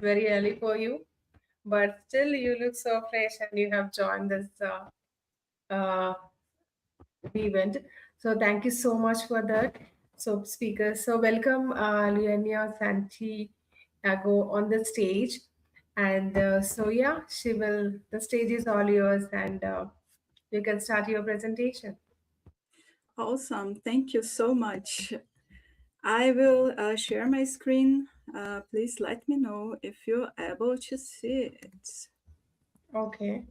very early for you, but still you look so fresh and you have joined this uh, event. So thank you so much for that. So speakers, so welcome Luenya Santiago on the stage. And so yeah, she will, the stage is all yours and you can start your presentation. Awesome. Thank you so much. I will share my screen. Please let me know if you're able to see it. Okay.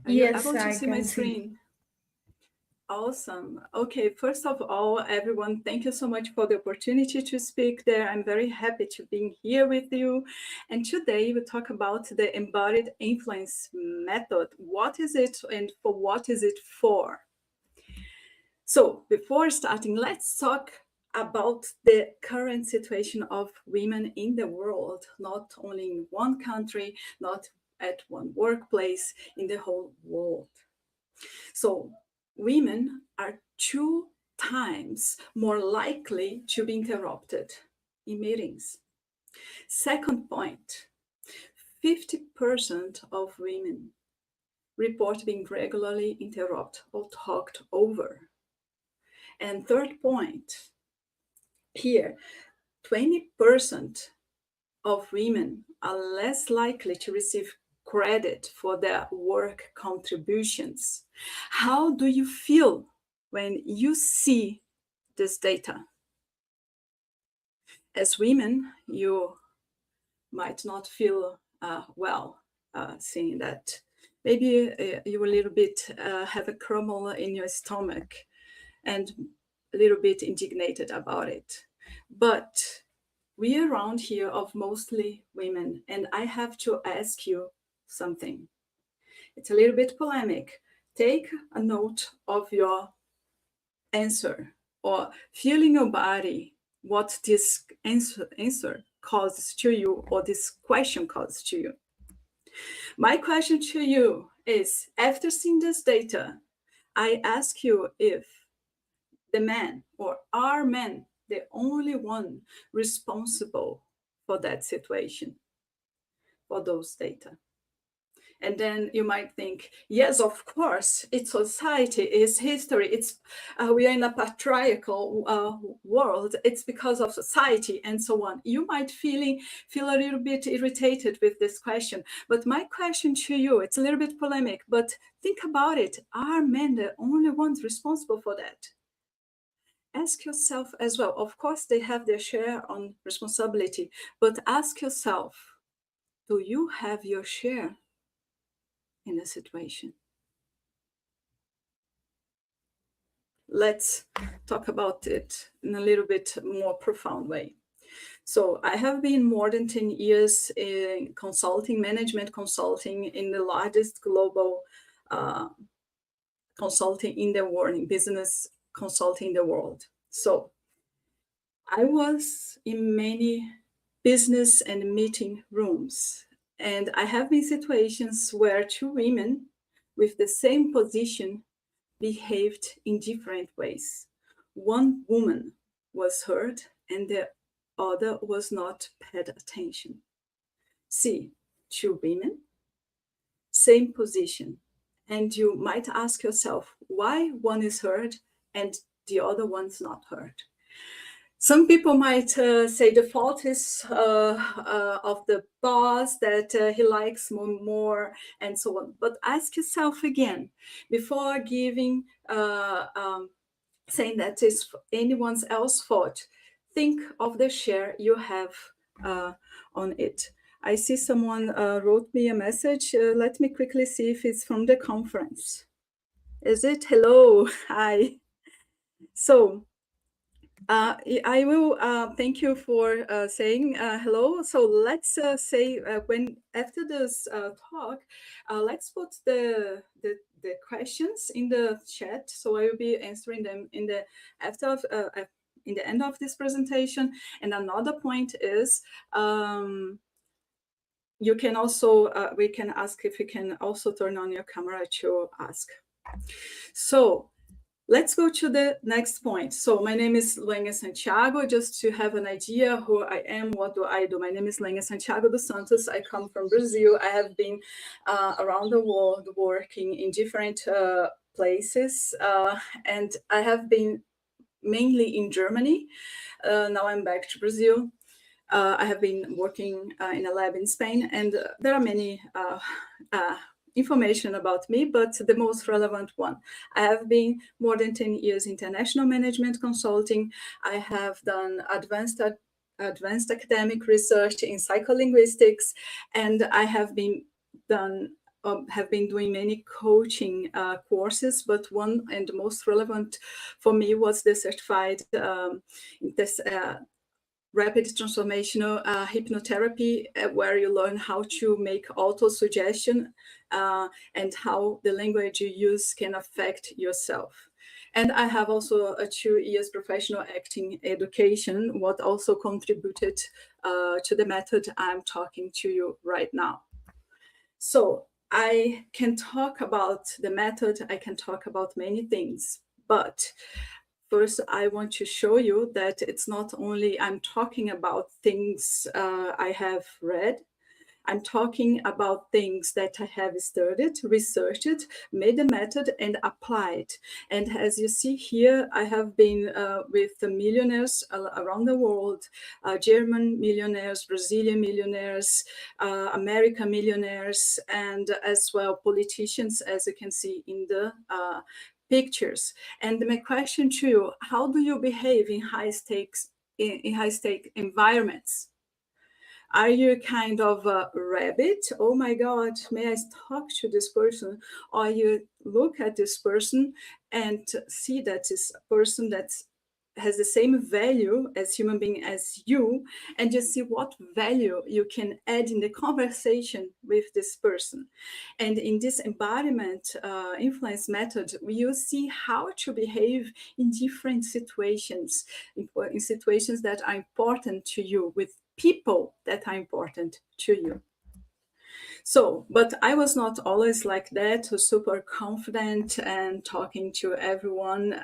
Are you Yes, able to I see my can see. screen? Awesome. Okay, first of all, everyone, thank you so much for the opportunity to speak there. I'm very happy to be here with you. And today we talk about the embodied influence method. What is it and for what is it for? So before starting, let's talk about the current situation of women in the world, not only in one country, not at one workplace, in the whole world. So women are 2 times more likely to be interrupted in meetings. Second point, 50% of women report being regularly interrupted or talked over. And third point, here, 20% of women are less likely to receive credit for their work contributions. How do you feel when you see this data? As women, you might not feel well seeing that. Maybe you a little bit have a crumble in your stomach and a little bit indignated about it. But we are around here of mostly women, and I have to ask you something. It's a little bit polemic. Take a note of your answer or feel in your body what this answer causes to you or this question causes to you. My question to you is, after seeing this data, I ask you if the man or are men the only one responsible for that situation, for those data? And then you might think, yes, of course, it's society, it's history, it's we are in a patriarchal world, it's because of society and so on. You might feel a little bit irritated with this question, but my question to you, it's a little bit polemic, but think about it. Are men the only ones responsible for that? Ask yourself as well. Of course, they have their share on responsibility, but ask yourself, do you have your share in a situation? Let's talk about it in a little bit more profound way. So I have been more than 10 years in consulting, management consulting in the largest global consulting in the world, in business consulting in the world. So I was in many business and meeting rooms, and I have been situations where 2 women with the same position behaved in different ways. One woman was heard and the other was not paid attention. See, 2 women, same position. And you might ask yourself why one is heard and the other one's not heard. Some people might say the fault is of the boss, that he likes more and so on. But ask yourself again, before giving, saying that it's anyone else's fault, think of the share you have on it. I see someone wrote me a message. Let me quickly see if it's from the conference. Is it? Hello, hi. So, I will thank you for saying hello. So let's say when after this talk, let's put the questions in the chat. So I will be answering them in the after of, in the end of this presentation. And another point is you can also we can ask if you can also turn on your camera to ask. So let's go to the next point. So my name is Luenya Santiago. Just to have an idea who I am, what do I do? My name is Luenya Santiago dos Santos. I come from Brazil. I have been around the world working in different places, and I have been mainly in Germany. Now I'm back to Brazil. I have been working in a lab in Spain, and there are many information about me, but the most relevant one. I have been more than 10 years international management consulting. I have done advanced academic research in psycholinguistics, and I have been doing many coaching courses, but one and the most relevant for me was the certified rapid transformational hypnotherapy, where you learn how to make auto-suggestion and how the language you use can affect yourself. And I have also a 2 years professional acting education, what also contributed to the method I'm talking to you right now. So I can talk about the method, I can talk about many things, but first, I want to show you that it's not only I'm talking about things I have read, I'm talking about things that I have studied, researched, made a method and applied. And as you see here, I have been with the millionaires around the world, German millionaires, Brazilian millionaires, American millionaires, and as well politicians, as you can see in the pictures. And my question to you, how do you behave in high stake environments? Are you kind of a rabbit? Oh my God, may I talk to this person? Or you look at this person and see that this person that has the same value as human being as you, and you see what value you can add in the conversation with this person. And in this embodiment influence method, you see how to behave in different situations, in situations that are important to you, with people that are important to you. So, but I was not always like that, super confident and talking to everyone,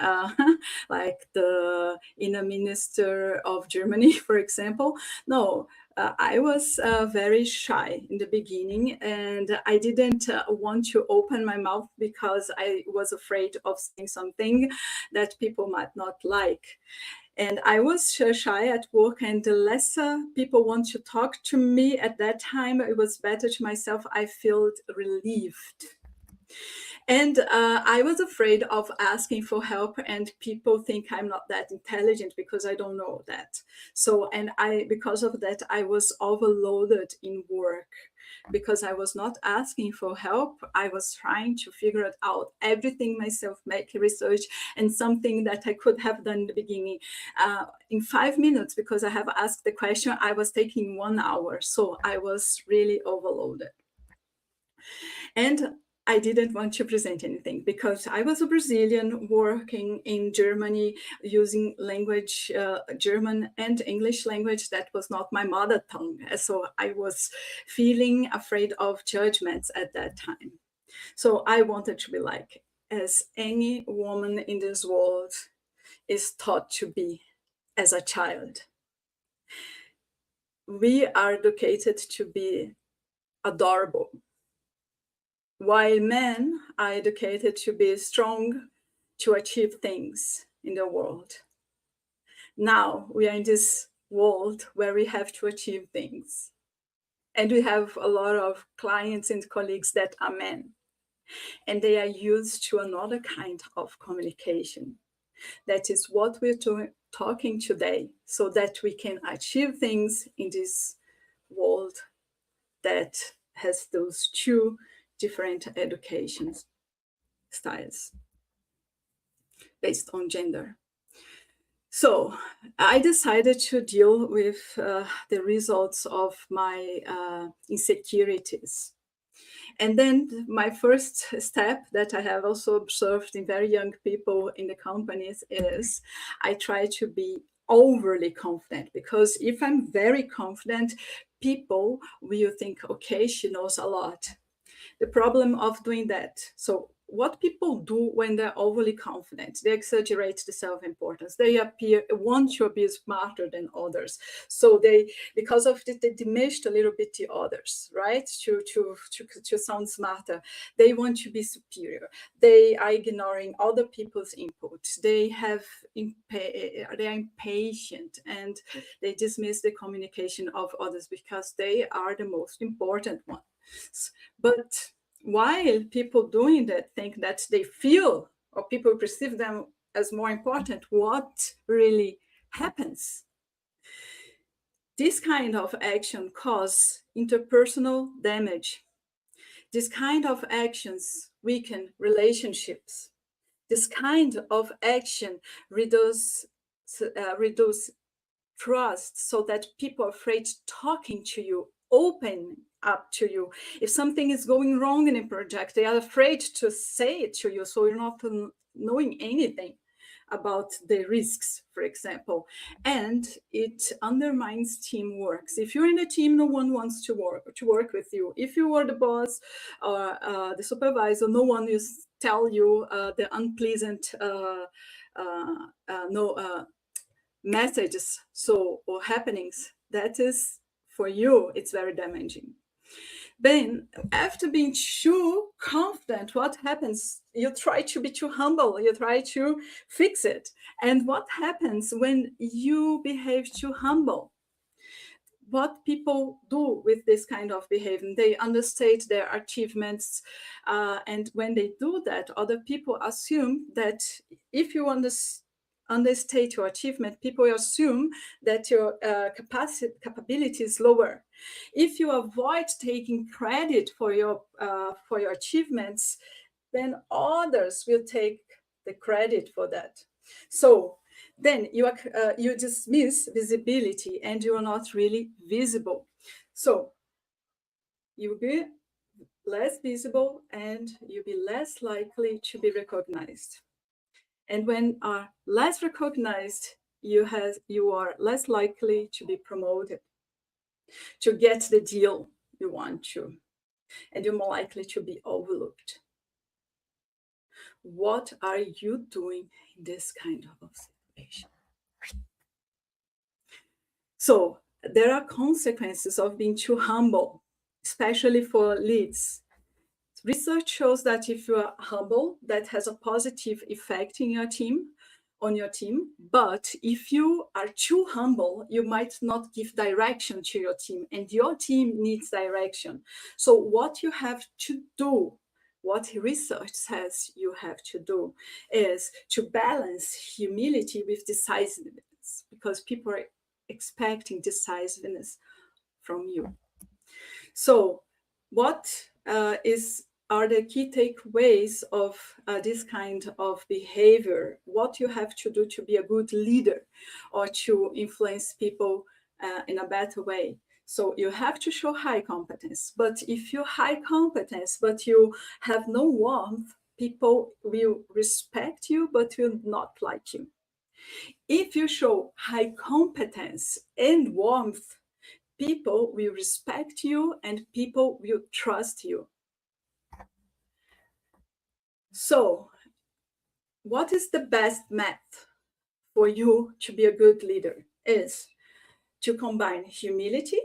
like the inner minister of Germany, for example. No, I was very shy in the beginning, and I didn't want to open my mouth because I was afraid of saying something that people might not like. And I was shy at work, and the lesser people want to talk to me at that time, it was better to myself. I felt relieved. And I was afraid of asking for help, and people think I'm not that intelligent because I don't know that. So, and because of that, I was overloaded in work. Because I was not asking for help, I was trying to figure it out everything myself, make research, and something that I could have done in the beginning in 5 minutes, because I have asked the question, I was taking 1 hour. So I was really overloaded. And I didn't want to present anything because I was a Brazilian working in Germany using language, German and English language that was not my mother tongue. So I was feeling afraid of judgments at that time. So I wanted to be like, as any woman in this world is taught to be as a child. We are educated to be adorable, while men are educated to be strong, to achieve things in the world. Now we are in this world where we have to achieve things. And we have a lot of clients and colleagues that are men. And they are used to another kind of communication. That is what we're talking today, so that we can achieve things in this world that has those two different education styles based on gender. So I decided to deal with the results of my insecurities. And then my first step that I have also observed in very young people in the companies is I try to be overly confident, because if I'm very confident, people will think, okay, she knows a lot. The problem of doing that, so what people do when they're overly confident. They exaggerate the self-importance. They want to be smarter than others. So they, because of it, they diminish a little bit the others, right? To sound smarter. They want to be superior. They are ignoring other people's input. They are impatient, and they dismiss the communication of others because they are the most important ones. But while people doing that think that they feel, or people perceive them as more important, what really happens? This kind of action causes interpersonal damage. This kind of actions weaken relationships. This kind of action reduce trust, so that people are afraid talking to you, open up to you. If something is going wrong in a project, they are afraid to say it to you, so you're not knowing anything about the risks, for example. And it undermines teamwork. If you're in a team, no one wants to work with you. If you are the boss or the supervisor, no one will tell you the unpleasant messages or happenings. That is, for you, it's very damaging. Then, after being too confident, what happens? You try to be too humble, you try to fix it. And what happens when you behave too humble? What people do with this kind of behavior, they understate their achievements. And when they do that, other people assume that if you understate your achievement, people assume that your capability is lower. If you avoid taking credit for your achievements, then others will take the credit for that. So then you dismiss visibility, and you are not really visible. So you'll be less visible, and you'll be less likely to be recognized. And when are less recognized, you are less likely to be promoted, to get the deal you want to, and you're more likely to be overlooked. What are you doing in this kind of situation? So there are consequences of being too humble, especially for leads. Research shows that if you are humble, that has a positive effect in your team, on your team. But if you are too humble, you might not give direction to your team, and your team needs direction. So what you have to do, what research says you have to do, is to balance humility with decisiveness, because people are expecting decisiveness from you. So what are the key takeaways of this kind of behavior? What you have to do to be a good leader or to influence people in a better way? So you have to show high competence. But if you high competence, but you have no warmth, people will respect you, but will not like you. If you show high competence and warmth, people will respect you and people will trust you. So, what is the best method for you to be a good leader? Is to combine humility,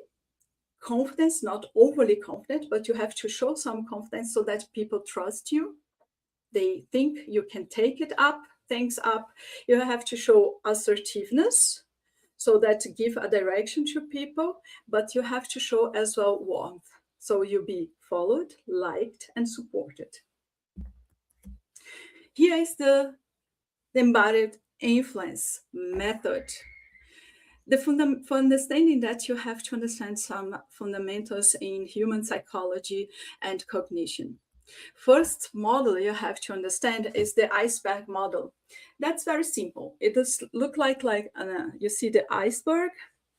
confidence, not overly confident, but you have to show some confidence so that people trust you. They think you can take things up. You have to show assertiveness, so that give a direction to people, but you have to show as well warmth, so you be followed, liked, and supported. Here is the embodied influence method. For understanding that, you have to understand some fundamentals in human psychology and cognition. First model you have to understand is the iceberg model. That's very simple. It does look like you see the iceberg,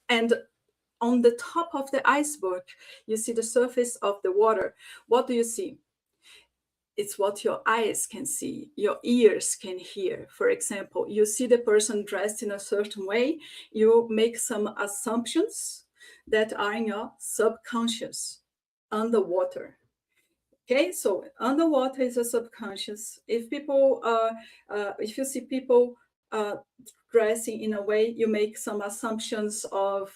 and on the top of the iceberg, you see the surface of the water. What do you see? It's what your eyes can see, your ears can hear. For example, you see the person dressed in a certain way, you make some assumptions that are in your subconscious underwater. Okay, so underwater is a subconscious. If people, if you see people dressing in a way, you make some assumptions of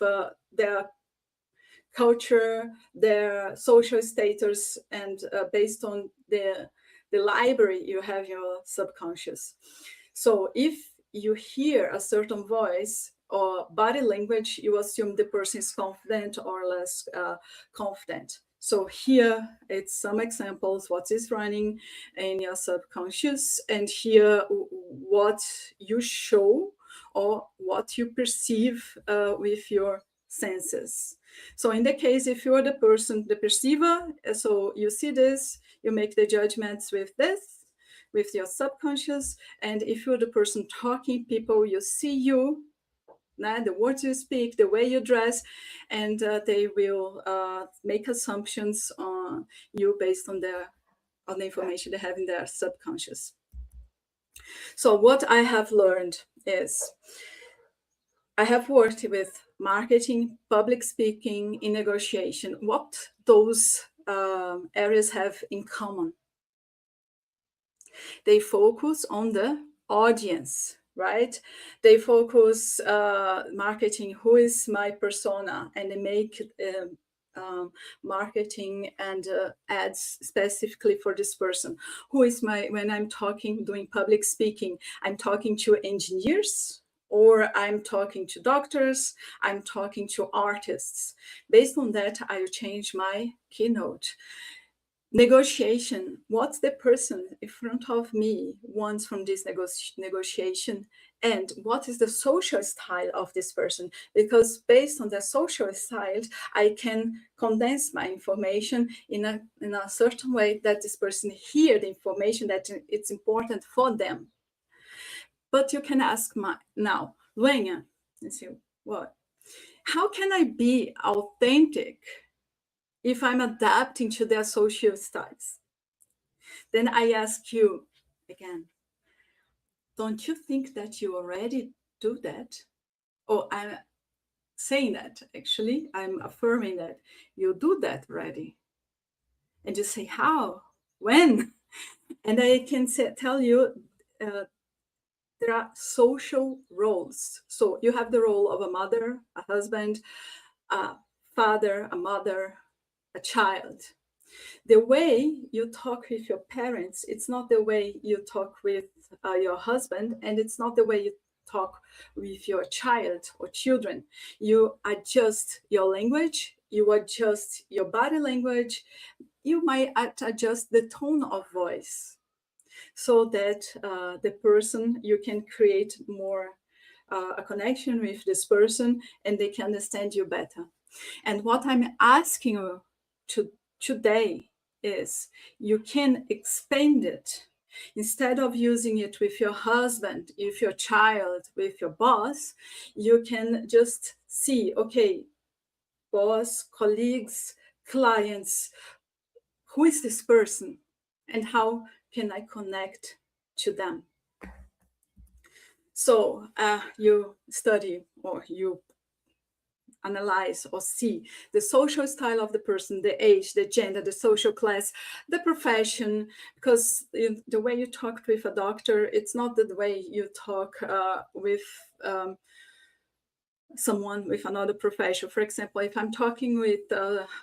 their culture, their social status, and based on the library you have in your subconscious. So if you hear a certain voice or body language, you assume the person is confident or less confident. So here it's some examples, what is running in your subconscious, and here what you show or what you perceive with your senses. So in the case, if you're the person, the perceiver, so you see this, you make the judgments with this, with your subconscious. And if you're the person talking, people, you see you, the words you speak, the way you dress, and they will make assumptions on you based on the information they have in their subconscious. So what I have learned is I have worked with marketing, public speaking, in negotiation. What those areas have in common? They focus on the audience, right? They focus marketing, who is my persona, and they make marketing and ads specifically for this person. Who is when I'm talking, doing public speaking, I'm talking to engineers, or I'm talking to doctors, I'm talking to artists. Based on that, I change my keynote. Negotiation, what's the person in front of me wants from this negotiation, and what is the social style of this person? Because based on the social style, I can condense my information in a certain way that this person hear the information that it's important for them. But you can ask now, Luenya, and say, what? How can I be authentic if I'm adapting to their social styles? Then I ask you again, don't you think that you already do that? Or I'm saying that, actually, I'm affirming that you do that already. And you say, how? When? And I can tell you, there are social roles. So you have the role of a mother, a husband, a father, a mother, a child. The way you talk with your parents, it's not the way you talk with your husband, and it's not the way you talk with your child or children. You adjust your language, you adjust your body language, you might adjust the tone of voice, so that the person, you can create more a connection with this person, and they can understand you better. And what I'm asking you today is, you can expand it. Instead of using it with your husband, with your child, with your boss, you can just see, okay, boss, colleagues, clients, who is this person and how can I connect to them? So you study, or you analyze or see the social style of the person, the age, the gender, the social class, the profession, because the way you talk with a doctor, it's not the way you talk with someone with another profession. For example, if I'm talking with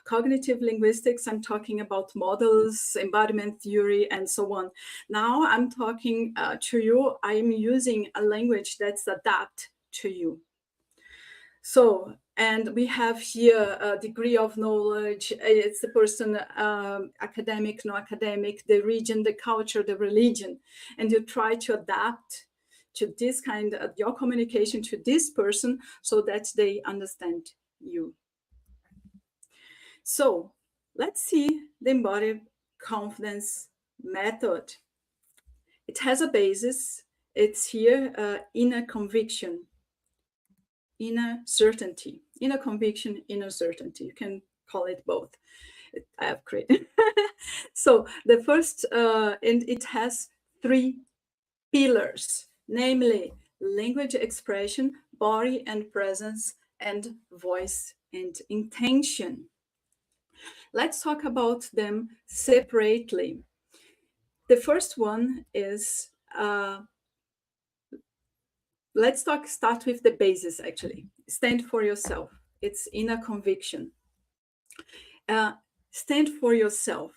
cognitive linguistics, I'm talking about models, embodiment theory, and so on. Now I'm talking to you, I'm using a language that's adapt to you. So, and we have here a degree of knowledge. It's the person, academic, no academic, the region, the culture, the religion, and you try to adapt to this kind of your communication to this person so that they understand you. So let's see the embodied confidence method. It has a basis. It's here, inner conviction, inner certainty, inner conviction, inner certainty. You can call it both. I have created. So the first, and it has 3 pillars, namely language expression, body and presence, and voice and intention. Let's talk about them separately. The first one is, start with the basis actually. Stand for yourself. It's inner conviction. Stand for yourself.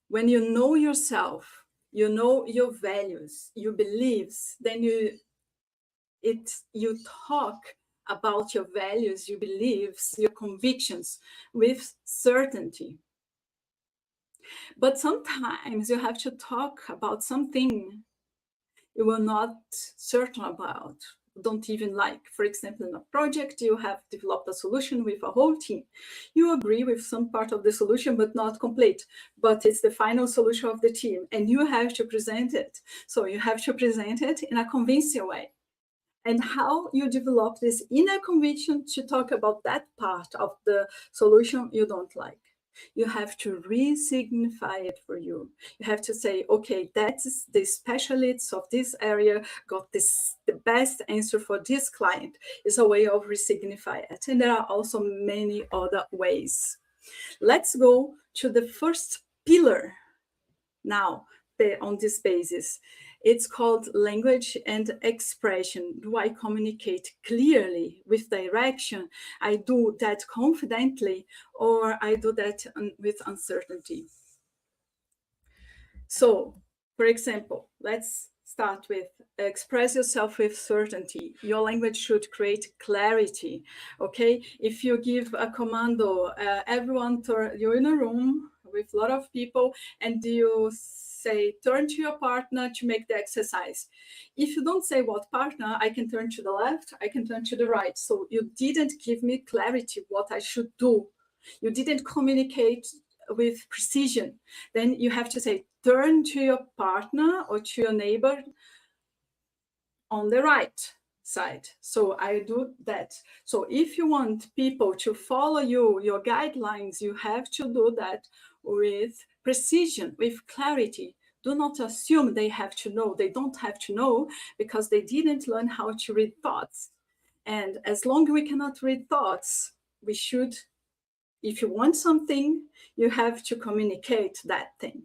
When you know yourself, you know your values, your beliefs, then you talk about your values, your beliefs, your convictions with certainty. But sometimes you have to talk about something you were not certain about, don't even like. For example, in a project, you have developed a solution with a whole team. You agree with some part of the solution, but not complete. But it's the final solution of the team, and you have to present it. So you have to present it in a convincing way. And how you develop this inner conviction to talk about that part of the solution you don't like. You have to re-signify it for you. You have to say, okay, that's the specialists of this area got the best answer for this client. Is a way of re-signify it. And there are also many other ways. Let's go to the first pillar now on this basis. It's called language and expression. Do I communicate clearly with direction? I do that confidently, or I do that with uncertainty. So, for example, let's start with express yourself with certainty. Your language should create clarity, okay? If you give a commando, everyone, you're in a room with a lot of people, and you say, turn to your partner to make the exercise. If you don't say what partner, I can turn to the left, I can turn to the right. So you didn't give me clarity what I should do. You didn't communicate with precision. Then you have to say, turn to your partner or to your neighbor on the right side. So I do that. So if you want people to follow you, your guidelines, you have to do that with precision, with clarity. Do not assume they have to know. They don't have to know because they didn't learn how to read thoughts. And as long as we cannot read thoughts, we should, if you want something, you have to communicate that thing.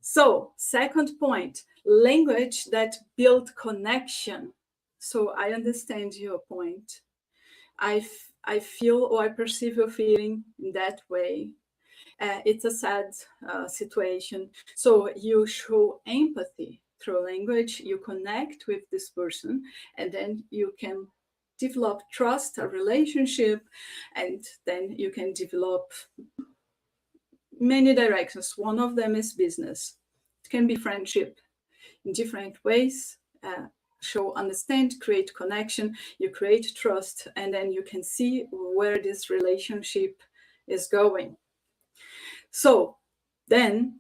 So, second point, language that build connection. So I understand your point. I feel or I perceive your feeling in that way. It's a sad situation. So you show empathy through language, you connect with this person, and then you can develop trust, a relationship, and then you can develop many directions. One of them is business. It can be friendship in different ways. Show, understand, create connection, you create trust, and then you can see where this relationship is going. So then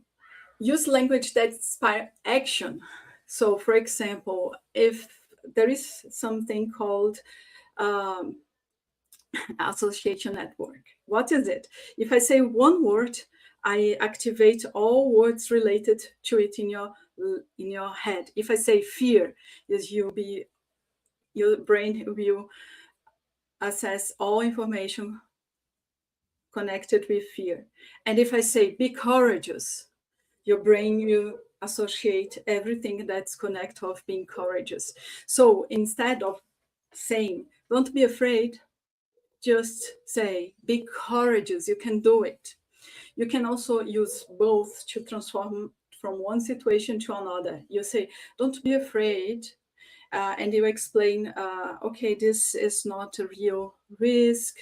use language that inspires action. So for example, if there is something called association network. What is it? If I say one word, I activate all words related to it in your head. If I say fear, your brain will assess all information connected with fear. And if I say be courageous, your brain will associate everything that's connected of being courageous. So instead of saying don't be afraid, just say be courageous, you can do it. You can also use both to transform from one situation to another. You say don't be afraid, and you explain, okay, this is not a real risk.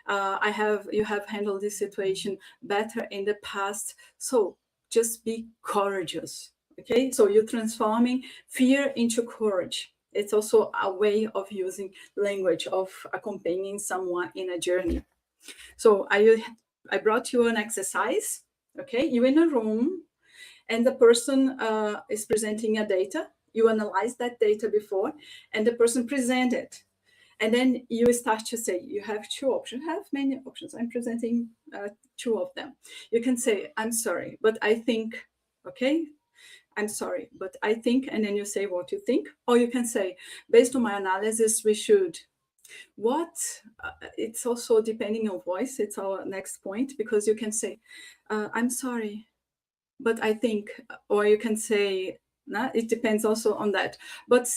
You have handled this situation better in the past, so just be courageous. Okay, so you're transforming fear into courage. It's also a way of using language, of accompanying someone in a journey. So I brought you an exercise. Okay, you're in a room and the person is presenting a data. You analyze that data before, and the person present it. And then you start to say, you have two options. You have many options. I'm presenting two of them. You can say, I'm sorry, but I think, okay, I'm sorry, but I think, and then you say what you think. Or you can say, based on my analysis, we should. What it's also depending on voice. It's our next point, because you can say, I'm sorry, but I think, or you can say, nah, it depends also on that. But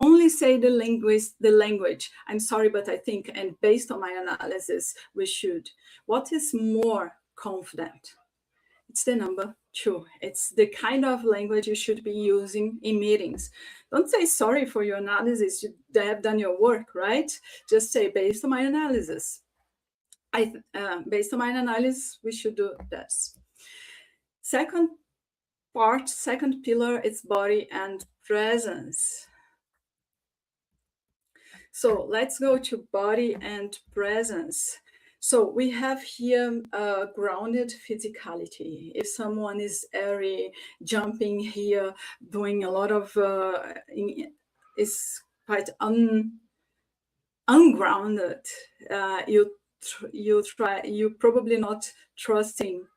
only say the language, I'm sorry, but I think, and based on my analysis, we should. What is more confident? It's the number 2. It's the kind of language you should be using in meetings. Don't say sorry for your analysis. You have done your work, right? Just say, based on my analysis. Based on my analysis, we should do this. Second pillar, is body and presence. So let's go to body and presence. So we have here grounded physicality. If someone is airy, jumping here, doing a lot of, is quite ungrounded, you probably not trusting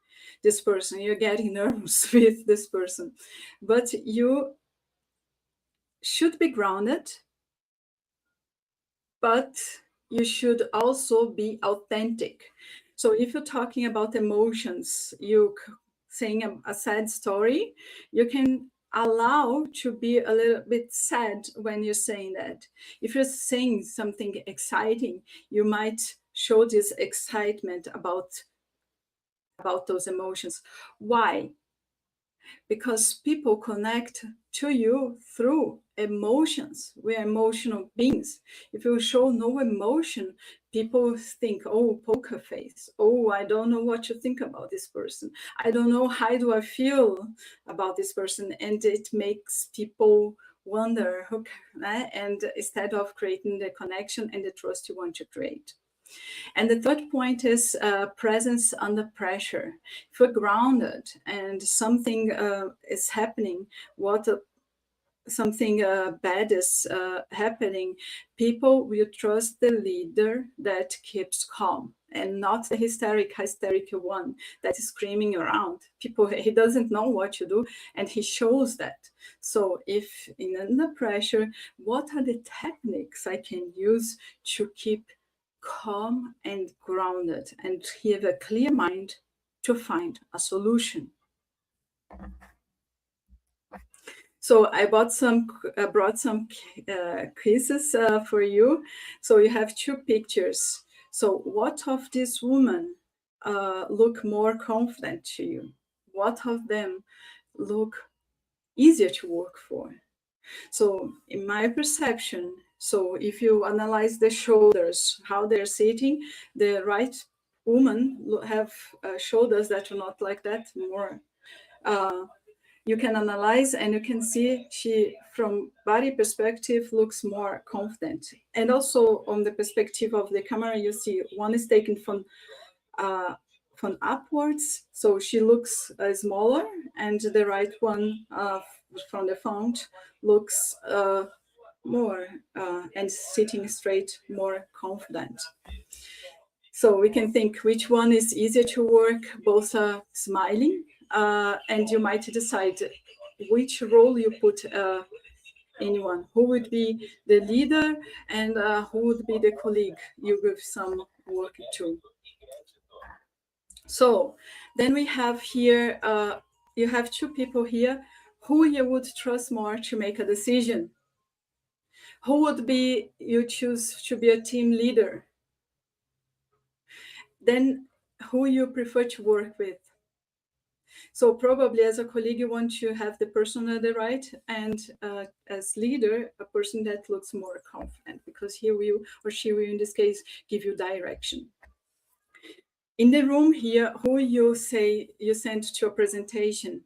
this person. You're getting nervous with this person, but you should be grounded, but you should also be authentic. So if you're talking about emotions, you saying a sad story, you can allow to be a little bit sad when you're saying that. If you're saying something exciting, you might show this excitement about those emotions. Why? Because people connect to you through emotions. We're emotional beings. If you show no emotion, people think, oh, poker face. Oh, I don't know what to think about this person. I don't know how do I feel about this person. And it makes people wonder, and instead of creating the connection and the trust you want to create. And the third point is presence under pressure. If we're grounded and something is happening, something bad is happening, people will trust the leader that keeps calm, and not the hysterical one that is screaming around. He doesn't know what to do, and he shows that. So if in under pressure, what are the techniques I can use to keep calm and grounded and have a clear mind to find a solution? So I brought some quizzes for you. So you have 2 pictures. So what of this woman look more confident to you? What of them look easier to work for? So in my perception, so if you analyze the shoulders, how they're sitting, the right woman have shoulders that are not like that, more you can analyze, and you can see she, from body perspective, looks more confident. And also on the perspective of the camera, you see one is taken from upwards, so she looks smaller, and the right one from the front looks more and sitting straight, more confident. So we can think which one is easier to work. Both are smiling, and you might decide which role you put anyone. Who would be the leader, and who would be the colleague you give some work to. So then we have here, you have 2 people here who you would trust more to make a decision. Who would be you choose to be a team leader? Then who you prefer to work with? So probably as a colleague, you want to have the person on the right, and as leader, a person that looks more confident, because he will, or she will in this case, give you direction. In the room here, who you say you sent to a presentation.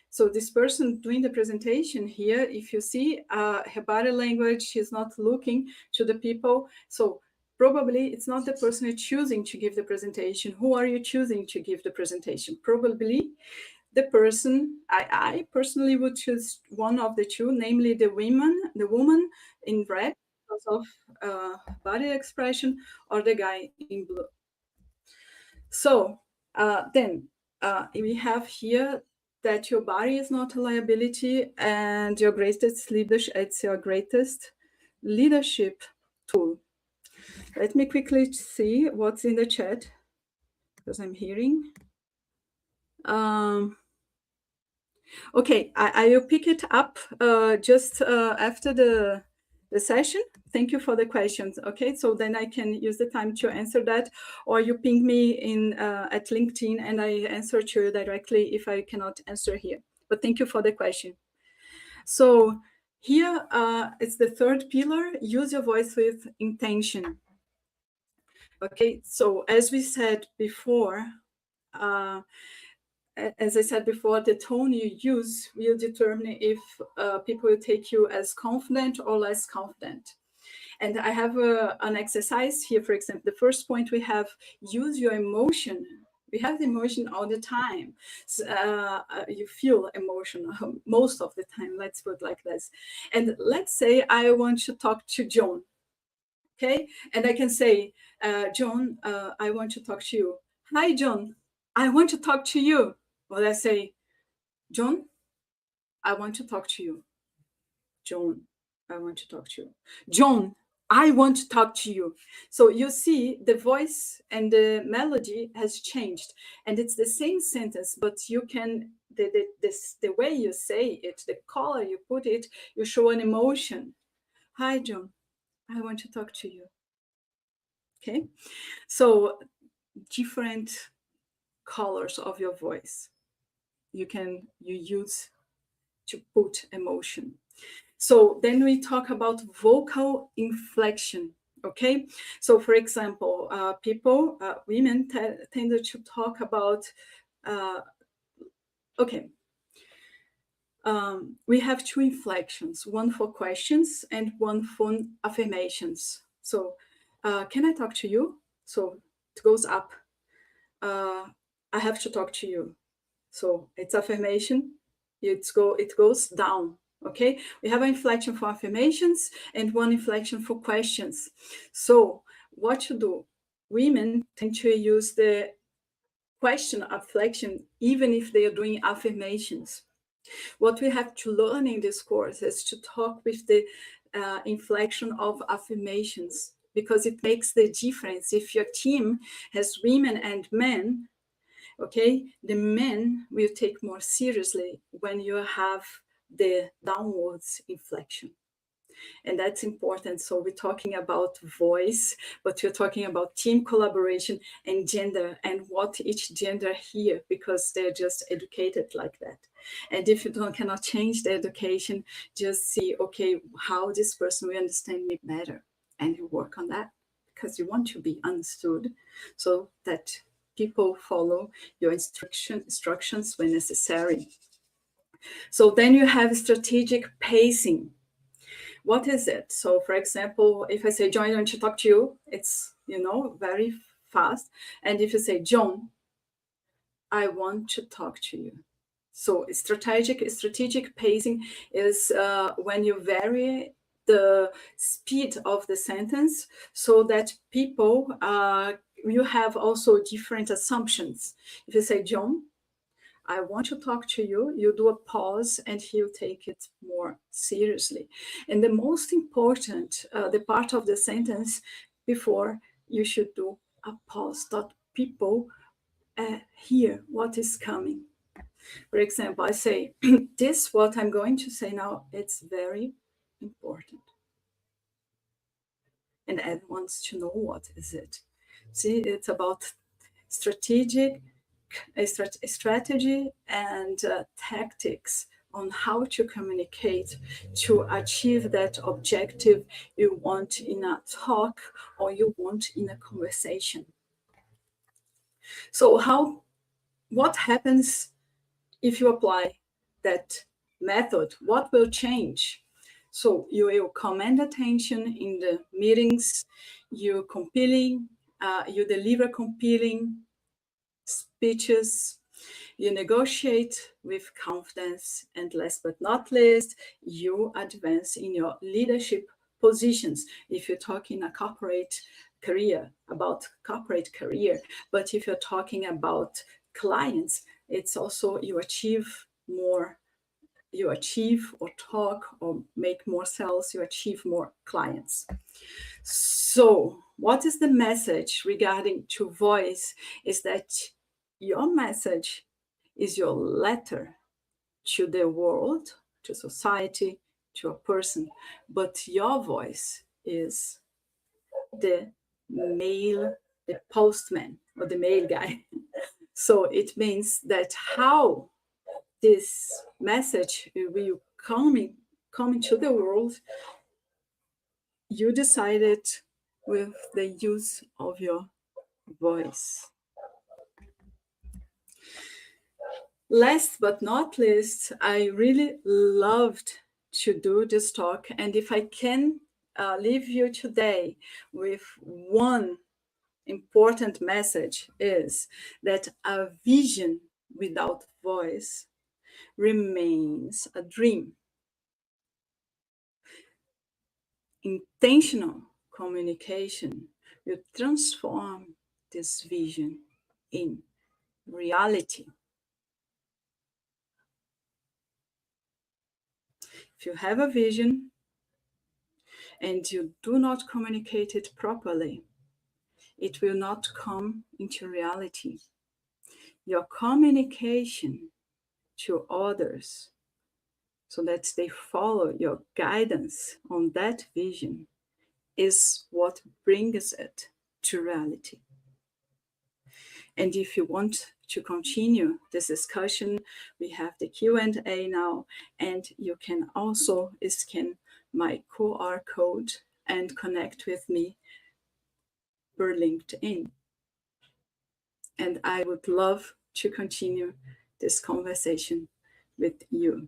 So this person doing the presentation here, if you see her body language, she's not looking to the people. So probably it's not the person you're choosing to give the presentation. Who are you choosing to give the presentation? Probably the person, I personally would choose one of the 2, namely the woman in red because of body expression, or the guy in blue. So then we have here that your body is not a liability, and your greatest leadership, it's your greatest leadership tool. Let me quickly see what's in the chat, because I'm hearing. Okay, I will pick it up just after the session. Thank you for the questions. Okay, so then I can use the time to answer that, or you ping me in at LinkedIn and I answer to you directly if I cannot answer here. But thank you for the question. So here it's the third pillar, use your voice with intention. Okay, so as we said before, as I said before, the tone you use will determine if people will take you as confident or less confident. And I have an exercise here, for example, the first point we have, use your emotion. We have the emotion all the time. So, you feel emotion most of the time, let's put it like this. And let's say I want to talk to John, okay? And I can say, John, I want to talk to you. Hi, John, I want to talk to you. Or let's say, John, I want to talk to you. John, I want to talk to you. John, I want to talk to you. So you see the voice and the melody has changed, and it's the same sentence, but you can, the way you say it, the color you put it, you show an emotion. Hi, John, I want to talk to you. Okay, so different colors of your voice you use to put emotion. So then we talk about vocal inflection. Okay, so for example, women tend to talk about, okay, we have two inflections, one for questions and one for affirmations. So can I talk to you? So it goes up. I have to talk to you. So it's affirmation. It goes down. Okay, we have an inflection for affirmations and one inflection for questions. So what to do? Women tend to use the question inflection even if they are doing affirmations. What we have to learn in this course is to talk with the inflection of affirmations, because it makes the difference. If your team has women and men, okay, the men will take more seriously when you have the downwards inflection. And that's important. So we're talking about voice, but we're talking about team collaboration and gender, and what each gender here, because they're just educated like that. And if you cannot change the education, just see, okay, how this person will understand me better. And you work on that because you want to be understood, so that people follow your instructions when necessary. So then you have strategic pacing. What is it? So for example, if I say, John, I want to talk to you, it's, very fast. And if you say, John, I want to talk to you. So strategic pacing is when you vary the speed of the sentence so that people, you have also different assumptions. If you say, John, I want to talk to you, you do a pause and he'll take it more seriously. And the most important, the part of the sentence before, you should do a pause, that people hear what is coming. For example, I say, this, what I'm going to say now, it's very important. And Ed wants to know what is it. See, it's about strategy and tactics on how to communicate to achieve that objective you want in a talk or you want in a conversation. So what happens if you apply that method? What will change? So you will command attention in the meetings, you deliver compelling speeches, you negotiate with confidence, and last but not least, you advance in your leadership positions. If you're talking a corporate career, but if you're talking about clients, it's also you achieve more you achieve or talk or make more sales, you achieve more clients. So what is the message regarding to voice is that your message is your letter to the world, to society, to a person, but your voice is the mail, the postman or the mail guy. So it means that how this message will come into the world, you decided with the use of your voice. Last but not least, I really loved to do this talk. And if I can leave you today with one important message, is that a vision without voice remains a dream. Intentional communication will transform this vision in reality. If you have a vision and you do not communicate it properly, it will not come into reality. Your communication to others so that they follow your guidance on that vision is what brings it to reality. And if you want to continue this discussion, we have the Q&A now, and you can also scan my QR code and connect with me per LinkedIn. And I would love to continue this conversation with you.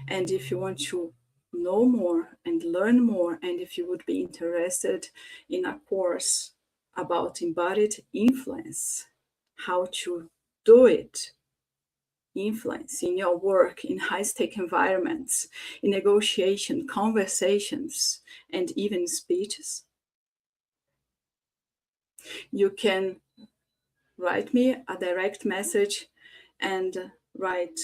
And if you want to know more and learn more, and if you would be interested in a course about embodied influence, how to do it, influence in your work, in high-stake environments, in negotiation, conversations, and even speeches, you can write me a direct message and write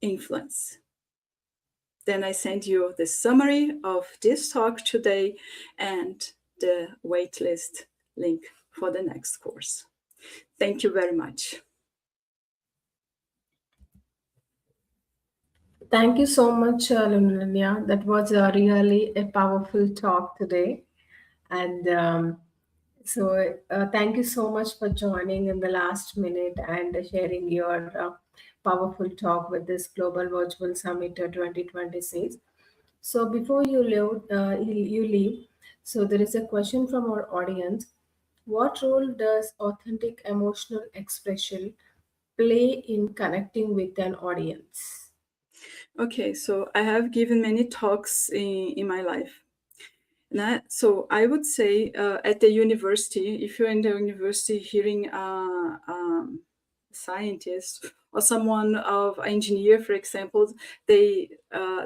influence. Then I send you the summary of this talk today and the waitlist link for the next course. Thank you very much. Thank you so much, Luenya. That was really a powerful talk today. And thank you so much for joining in the last minute and sharing your powerful talk with this Global Virtual Summit 2026. So, before you leave, so there is a question from our audience. What role does authentic emotional expression play in connecting with an audience? Okay, so I have given many talks in my life. So I would say at the university, if you're in the university hearing a scientist or someone of engineer, for example, they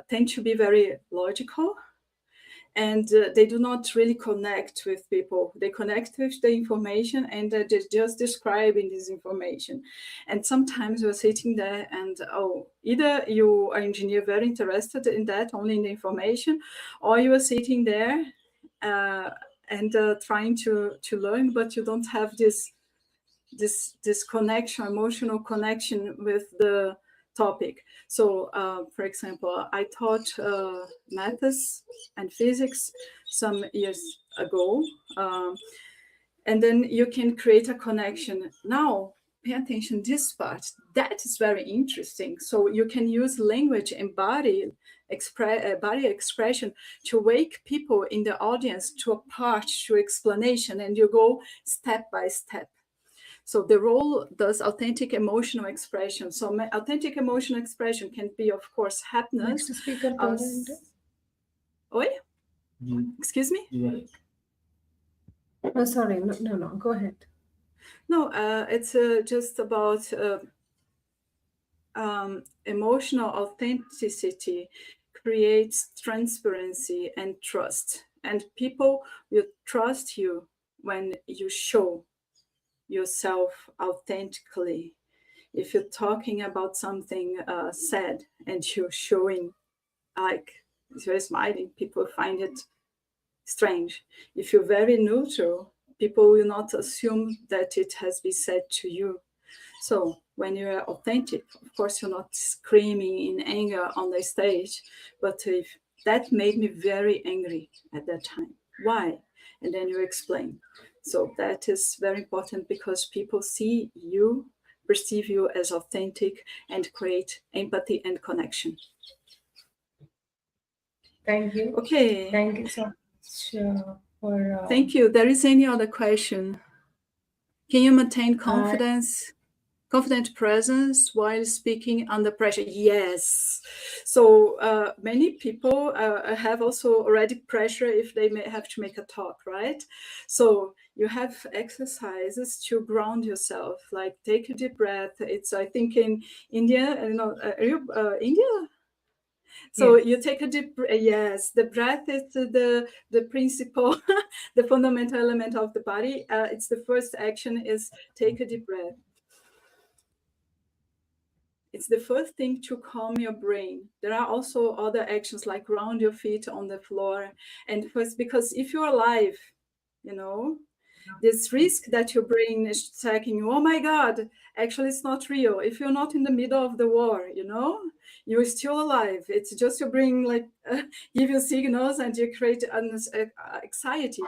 tend to be very logical, and they do not really connect with people. They connect with the information and they're just describing this information. And sometimes you're sitting there and, either you are engineer very interested in that, only in the information, or you are sitting there and trying to learn, but you don't have this connection, emotional connection with the topic. So, for example, I taught maths and physics some years ago, and then you can create a connection. Now, pay attention this part. That is very interesting. So you can use language and body expression to wake people in the audience to a part, to explanation, and you go step by step. So the role does authentic emotional expression. So authentic emotional expression can be, of course, happiness. Next speaker, Oi? Excuse me? Oh, sorry. No. Go ahead. No, it's just about emotional authenticity creates transparency and trust. And people will trust you when you show yourself authentically. If you're talking about something sad and you're showing, like, you're smiling, people find it strange. If you're very neutral, people will not assume that it has been said to you. So when you're authentic, of course, you're not screaming in anger on the stage, but if that made me very angry at that time. Why? And then you explain. So that is very important because people see you, perceive you as authentic, and create empathy and connection. Thank you. Okay. Thank you so much for. Thank you. There is any other question? Can you maintain confidence? Confident presence while speaking under pressure? Yes. So many people have also already pressure if they may have to make a talk, right? So you have exercises to ground yourself, like take a deep breath. It's, I think, in India, are you India? So Yes. you take a deep yes, the breath is the principle, the fundamental element of the body. It's the first action is take a deep breath. It's the first thing to calm your brain. There are also other actions like ground your feet on the floor. And first, because if you're alive, this risk that your brain is checking, oh my God, actually it's not real. If you're not in the middle of the war, you're still alive. It's just your brain give you signals and you create anxiety.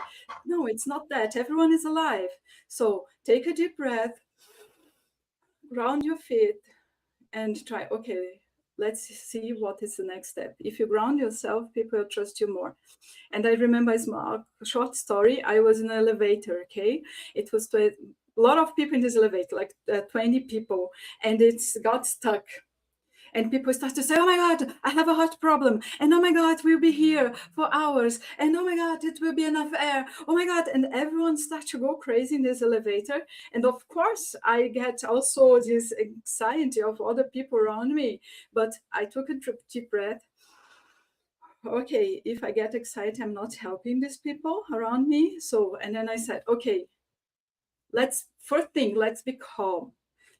No, it's not that. Everyone is alive. So take a deep breath, ground your feet, and try, okay, let's see what is the next step. If you ground yourself, people will trust you more. And I remember a short story. I was in an elevator, okay? It was a lot of people in this elevator, like 20 people, and it got stuck. And people start to say, oh my God, I have a heart problem. And oh my God, we'll be here for hours. And oh my God, it will be enough air. Oh my God. And everyone starts to go crazy in this elevator. And of course, I get also this anxiety of other people around me. But I took a deep breath. Okay, if I get excited, I'm not helping these people around me. So, and then I said, okay, first thing, let's be calm.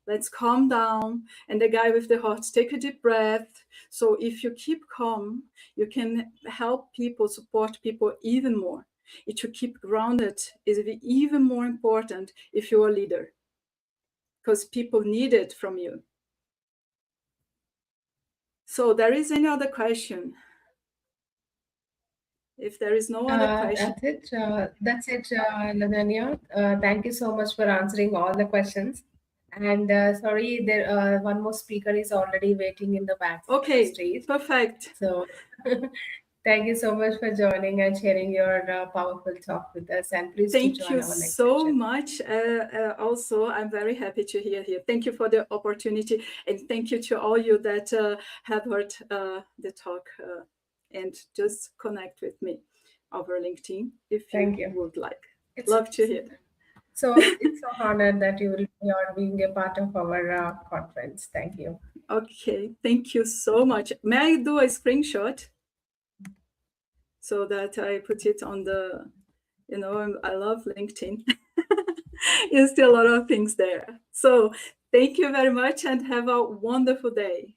Let's calm down. And the guy with the heart, take a deep breath. So if you keep calm, you can help people, support people even more. It should keep grounded is even more important if you're a leader, because people need it from you. So there is any other question? If there is no other question. That's it, Luenya. Thank you so much for answering all the questions. And sorry, there one more speaker is already waiting in the back stage. Perfect. So thank you so much for joining and sharing your powerful talk with us. And please do join our next session. Thank you so much. Also, I'm very happy to hear here. Thank you for the opportunity, and thank you to all you that have heard the talk and just connect with me over LinkedIn if you would like. Love to hear. So it's so honored that you are being a part of our conference. Thank you. Okay, thank you so much. May I do a screenshot so that I put it on the, I love LinkedIn. You see a lot of things there. So thank you very much and have a wonderful day.